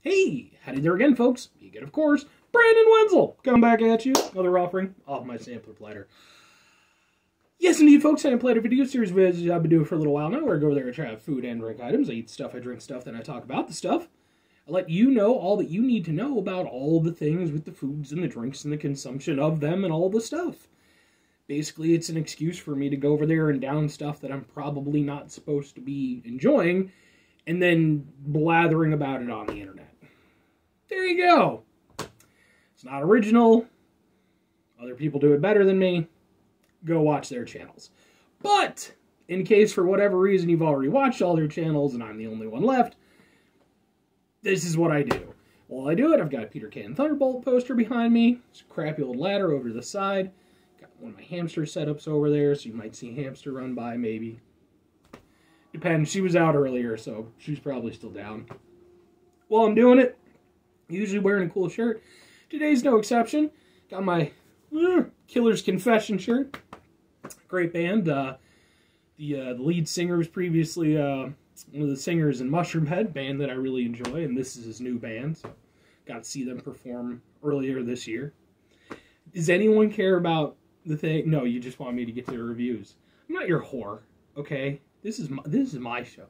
Hey, howdy there again, folks. You get, of course, Brandon Wenzel. Coming back at you. Another offering of my sampler platter. Yes, indeed, folks. I Platter video series videos I've been doing for a little while now, where I go there and try out food and drink items. I eat stuff, I drink stuff, then I talk about the stuff. I let you know all that you need to know about all the things with the foods and the drinks and the consumption of them and all the stuff. Basically, it's an excuse for me to go over there and down stuff that I'm probably not supposed to be enjoying, and then blathering about it on the internet. There you go. It's not original. Other people do it better than me. Go watch their channels. But, in case for whatever reason you've already watched all their channels and I'm the only one left, this is what I do. While I do it, I've got a Peter Can Thunderbolt poster behind me. It's a crappy old ladder over to the side. Got one of my hamster setups over there, so you might see a hamster run by, maybe. Depends. She was out earlier, so she's probably still down. While I'm doing it, usually wearing a cool shirt. Today's no exception. Got my Killer's Confession shirt. Great band. The lead singer was previously one of the singers in Mushroomhead, band that I really enjoy, and this is his new band, so got to see them perform earlier this year. Does anyone care about the thing? No, you just want me to get to the reviews. I'm not your whore, okay? This is my show.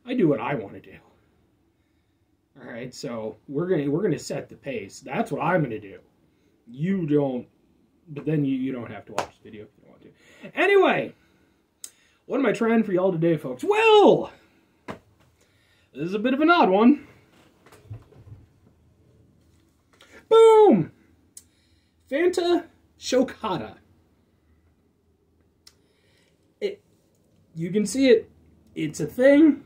I do what I want to do. All right, so we're gonna set the pace. That's what I'm gonna do. You don't, but then you don't have to watch the video if you don't want to. Anyway, what am I trying for y'all today, folks? Well, this is a bit of an odd one. Boom! Fanta Shokata. You can see it. It's a thing.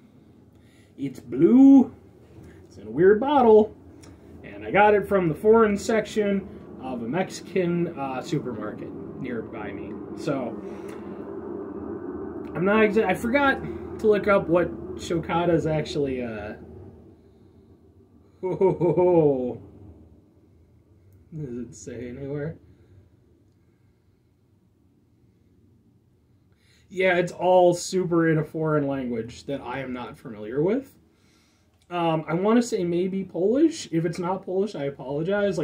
It's blue. It's in a weird bottle. And I got it from the foreign section of a Mexican supermarket nearby me. So, I'm not I forgot to look up what Shokata is actually, does it say anywhere? Yeah, it's all super in a foreign language that I am not familiar with. I want to say maybe Polish. If it's not Polish, I apologize.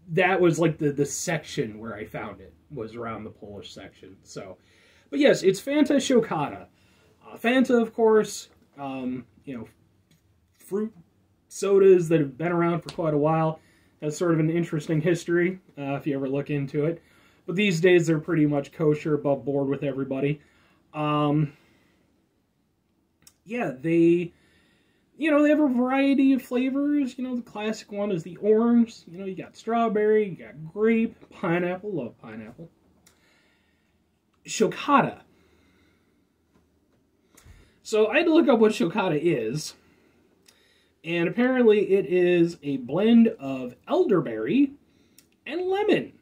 That was like the section where I found it, was around the Polish section. So, but yes, it's Fanta Shokata. Fanta, of course, fruit sodas that have been around for quite a while. Has sort of an interesting history, if you ever look into it. But these days, they're pretty much kosher, above board with everybody. Yeah, they have a variety of flavors. The classic one is the orange. You got strawberry, you got grape, pineapple. Love pineapple. Shokata. So I had to look up what Shokata is. And apparently it is a blend of elderberry and lemon.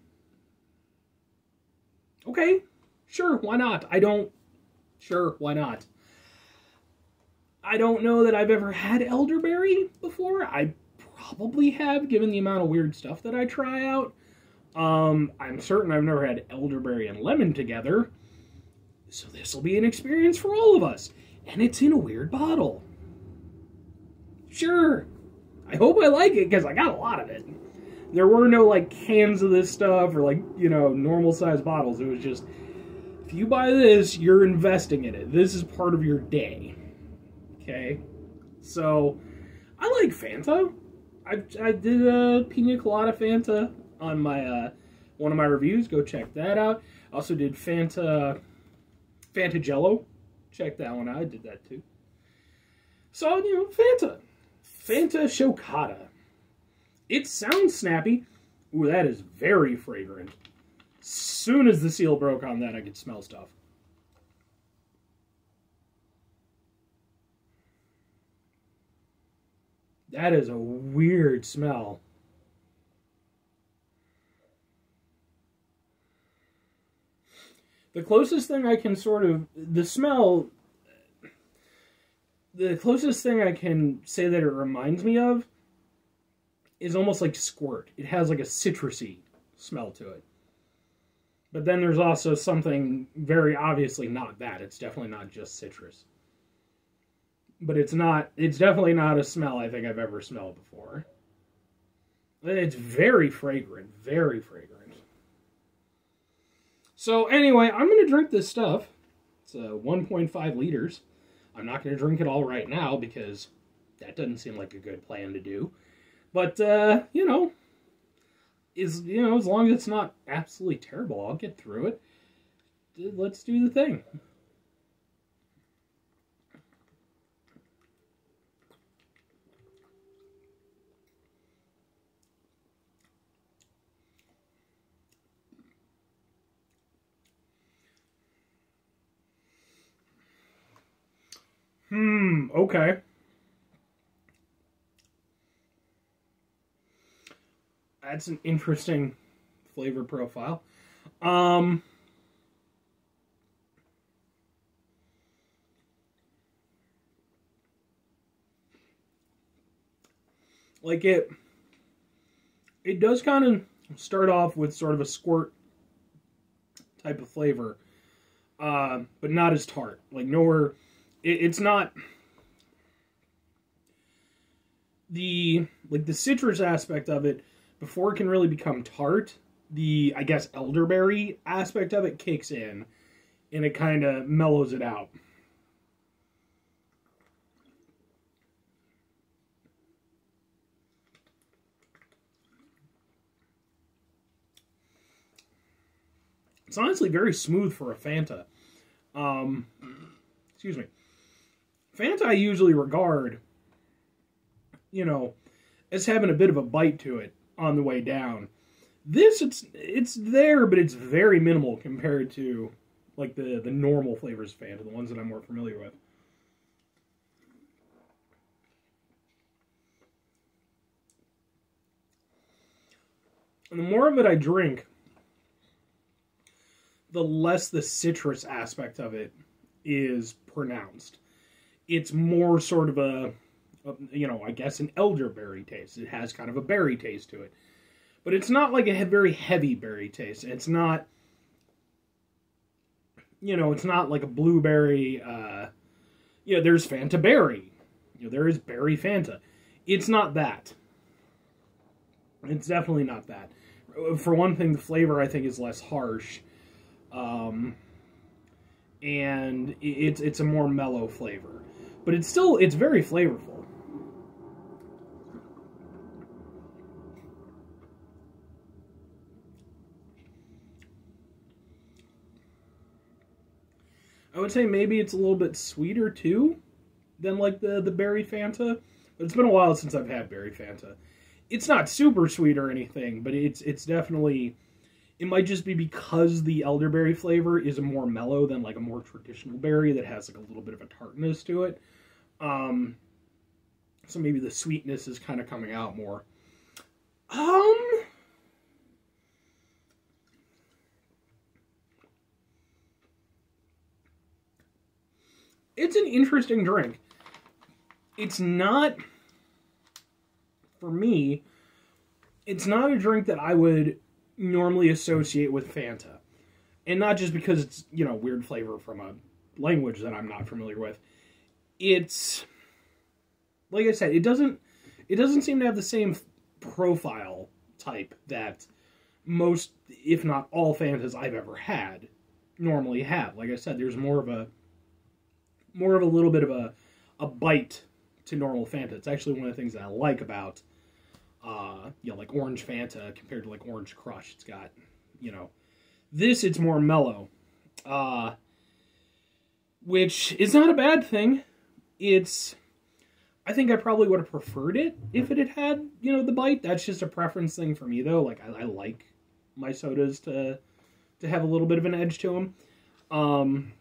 Okay, sure, why not? Sure, why not? I don't know that I've ever had elderberry before. I probably have, given the amount of weird stuff that I try out. I'm certain I've never had elderberry and lemon together. So this will be an experience for all of us. And it's in a weird bottle. Sure. I hope I like it, because I got a lot of it. There were no, cans of this stuff or, normal-sized bottles. It was just, if you buy this, you're investing in it. This is part of your day. Okay? So, I like Fanta. I did a Pina Colada Fanta on my, one of my reviews. Go check that out. I also did Fanta Jello. Check that one out. I did that, too. So, Fanta. Fanta Shokata. It sounds snappy. Ooh, that is very fragrant. As soon as the seal broke on that, I could smell stuff. That is a weird smell. The closest thing I can the closest thing I can say that it reminds me of is almost like Squirt. It has like a citrusy smell to it. But then there's also something very obviously not that. It's definitely not just citrus. But it's not, it's definitely not a smell I think I've ever smelled before. It's very fragrant, very fragrant. So anyway, I'm going to drink this stuff. It's 1.5 liters. I'm not going to drink it all right now because that doesn't seem like a good plan to do. But, you know, as long as it's not absolutely terrible, I'll get through it. Let's do the thing. Okay. That's an interesting flavor profile. Like it does kind of start off with sort of a squirt type of flavor, but not as tart. Like nowhere, it's not the citrus aspect of it before it can really become tart. The, I guess, elderberry aspect of it kicks in, and it kind of mellows it out. It's honestly very smooth for a Fanta. Excuse me. Fanta I usually regard, you know, as having a bit of a bite to it on the way down. This, it's there, but it's very minimal compared to, like, the normal flavors of Fanta, the ones that I'm more familiar with. And the more of it I drink, the less the citrus aspect of it is pronounced. It's more sort of a, you know, I guess an elderberry taste. It has kind of a berry taste to it. But it's not like a very heavy berry taste. It's not, you know, it's not like a blueberry, you know, there's Fanta Berry. You know, there is Berry Fanta. It's not that. It's definitely not that. For one thing, the flavor, I think, is less harsh. And it's a more mellow flavor. But it's very flavorful. I would say maybe it's a little bit sweeter, too, than, like, the Berry Fanta. But it's been a while since I've had Berry Fanta. It's not super sweet or anything, but it's definitely... It might just be because the elderberry flavor is more mellow than, like, a more traditional berry that has, like, a little bit of a tartness to it. So maybe the sweetness is kind of coming out more. It's an interesting drink. It's not, for me, it's not a drink that I would normally associate with Fanta. And not just because it's, you know, weird flavor from a language that I'm not familiar with. It's, like I said, it doesn't seem to have the same profile type that most, if not all, Fantas I've ever had normally have. Like I said, there's more of a little bit of a bite to normal Fanta. It's actually one of the things that I like about, you know, like Orange Fanta compared to, like, Orange Crush. It's got, you know, it's more mellow, which is not a bad thing. I think I probably would have preferred it if it had, you know, the bite. That's just a preference thing for me, though. Like, I like my sodas to have a little bit of an edge to them.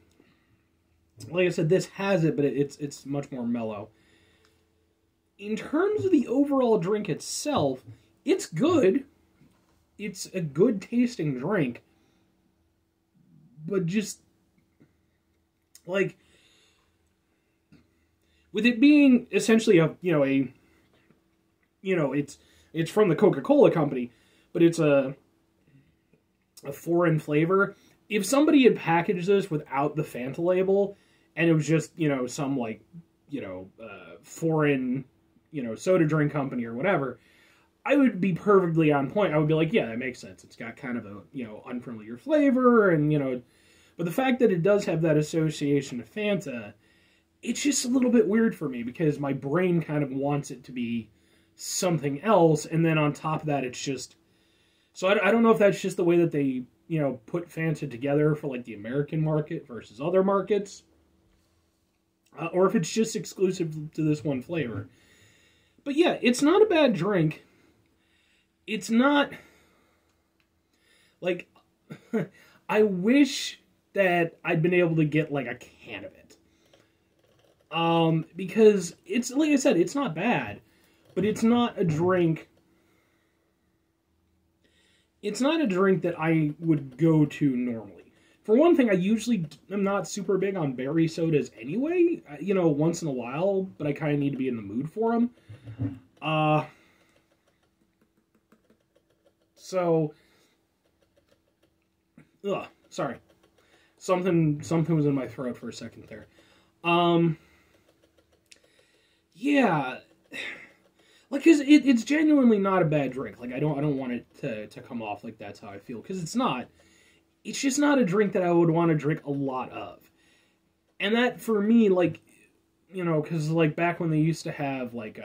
Like I said, this has it, but it's much more mellow. In terms of the overall drink itself, it's good. It's a good tasting drink. But just, like, with it being essentially it's from the Coca-Cola company, but it's a foreign flavor. If somebody had packaged this without the Fanta label, and it was just, you know, some, like, foreign, soda drink company or whatever, I would be perfectly on point. I would be like, yeah, that makes sense. It's got kind of a, unfamiliar flavor, and, but the fact that it does have that association to Fanta, it's just a little bit weird for me because my brain kind of wants it to be something else, and then on top of that, it's just... So I don't know if that's just the way that they, put Fanta together for, like, the American market versus other markets, or if it's just exclusive to this one flavor. But yeah, it's not a bad drink. It's not... Like, I wish that I'd been able to get, like, a can of it. Because it's, like I said, it's not bad, but it's not a drink... It's not a drink that I would go to normally. For one thing, I usually am not super big on berry sodas anyway. Once in a while, but I kind of need to be in the mood for them. Sorry. Something was in my throat for a second there. Yeah... Like, cause it's genuinely not a bad drink. Like, I don't want it to come off like that's how I feel, because it's not. It's just not a drink that I would want to drink a lot of. And that, for me, like, because, like, back when they used to have, like,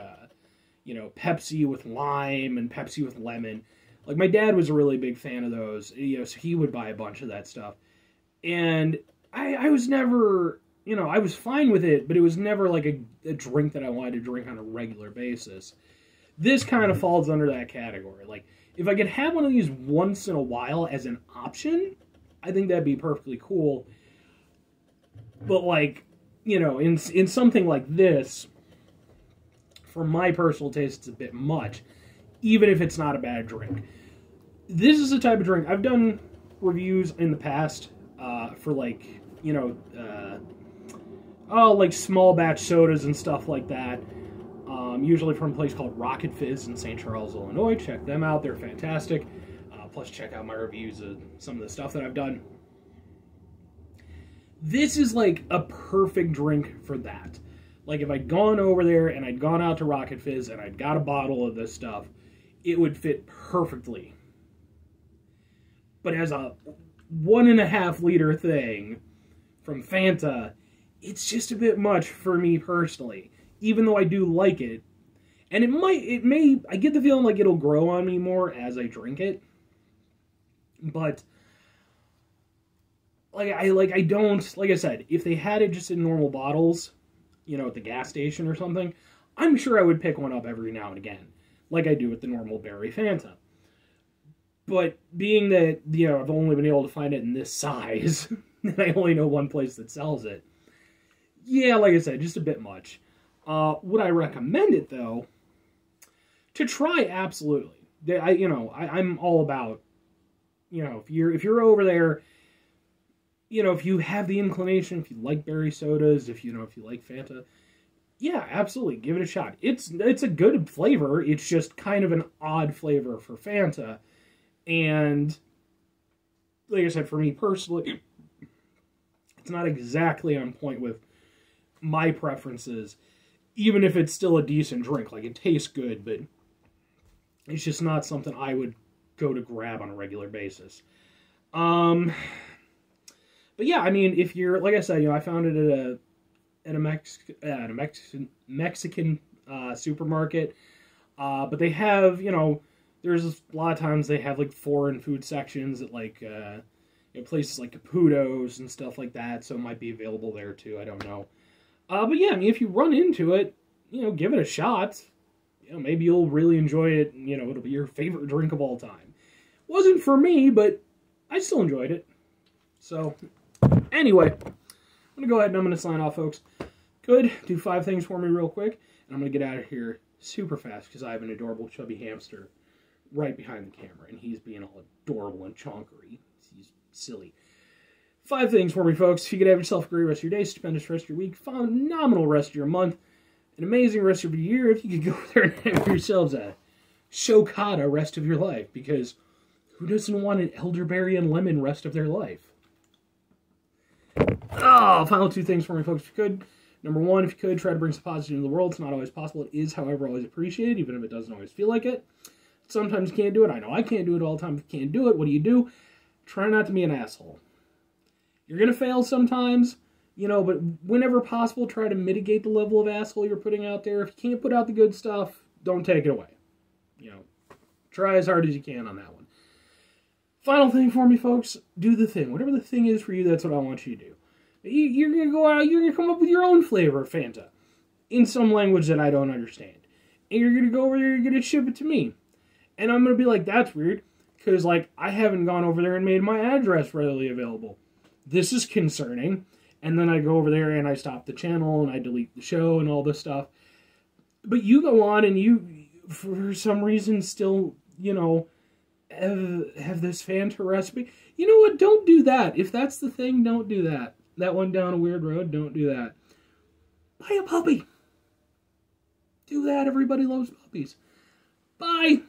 Pepsi with lime and Pepsi with lemon, like, my dad was a really big fan of those, so he would buy a bunch of that stuff. And I was never, I was fine with it, but it was never, like, a drink that I wanted to drink on a regular basis. This kind of falls under that category. Like, if I could have one of these once in a while as an option, I think that'd be perfectly cool. But, like, in something like this, for my personal taste, it's a bit much, even if it's not a bad drink. This is the type of drink... I've done reviews in the past for, like, like small batch sodas and stuff like that. Usually from a place called Rocket Fizz in St. Charles, Illinois. Check them out. They're fantastic. Plus, check out my reviews of some of the stuff that I've done. This is like a perfect drink for that. Like, if I'd gone over there and I'd gone out to Rocket Fizz and I'd got a bottle of this stuff, it would fit perfectly. But as a 1.5 liter thing from Fanta, it's just a bit much for me personally, even though I do like it. And I get the feeling like it'll grow on me more as I drink it. But, like I said, if they had it just in normal bottles, at the gas station or something, I'm sure I would pick one up every now and again, like I do with the normal berry Fanta. But being that, I've only been able to find it in this size, and I only know one place that sells it, yeah, like I said, just a bit much. Would I recommend it, though? To try, absolutely. I'm all about, if you're over there, if you have the inclination, if you like berry sodas, if you like Fanta, yeah, absolutely, give it a shot. It's a good flavor. It's just kind of an odd flavor for Fanta, and like I said, for me personally, it's not exactly on point with my preferences, even if it's still a decent drink. Like, it tastes good, but it's just not something I would go to grab on a regular basis. But yeah, I mean, if you're, like I said, I found it at a Mexican supermarket, but they have, there's a lot of times they have, like, foreign food sections at, like, places like Caputo's and stuff like that, so it might be available there too, I don't know. But yeah, I mean, if you run into it, give it a shot. Maybe you'll really enjoy it, and, it'll be your favorite drink of all time. Wasn't for me, but I still enjoyed it. So, anyway, I'm going to go ahead and I'm going to sign off, folks. Good. Do 5 things for me real quick, and I'm going to get out of here super fast, because I have an adorable chubby hamster right behind the camera, and he's being all adorable and chonkery. He's silly. 5 things for me, folks. If you could have yourself a great rest of your day, stupendous rest of your week, phenomenal rest of your month, an amazing rest of your year, if you could go there and have yourselves a Shokata rest of your life, because who doesn't want an elderberry and lemon rest of their life? Oh, final 2 things for me, folks. If you could, Number one, if you could, try to bring some positivity into the world. It's not always possible. It is, however, always appreciated, even if it doesn't always feel like it. Sometimes you can't do it. I know I can't do it all the time. If you can't do it, what do? Try not to be an asshole. You're going to fail sometimes, you know, but whenever possible, try to mitigate the level of asshole you're putting out there. If you can't put out the good stuff, don't take it away. You know, try as hard as you can on that one. Final thing for me, folks, do the thing. Whatever the thing is for you, that's what I want you to do. You're going to go out, you're going to come up with your own flavor of Fanta in some language that I don't understand. And you're going to go over there, you're going to ship it to me. And I'm going to be like, that's weird, because, like, I haven't gone over there and made my address readily available. This is concerning. And then I go over there and I stop the channel and I delete the show and all this stuff. But you go on and you, for some reason, still, you know, have this Fanta recipe. You know what? Don't do that. If that's the thing, don't do that. That went down a weird road. Don't do that. Buy a puppy. Do that. Everybody loves puppies. Bye.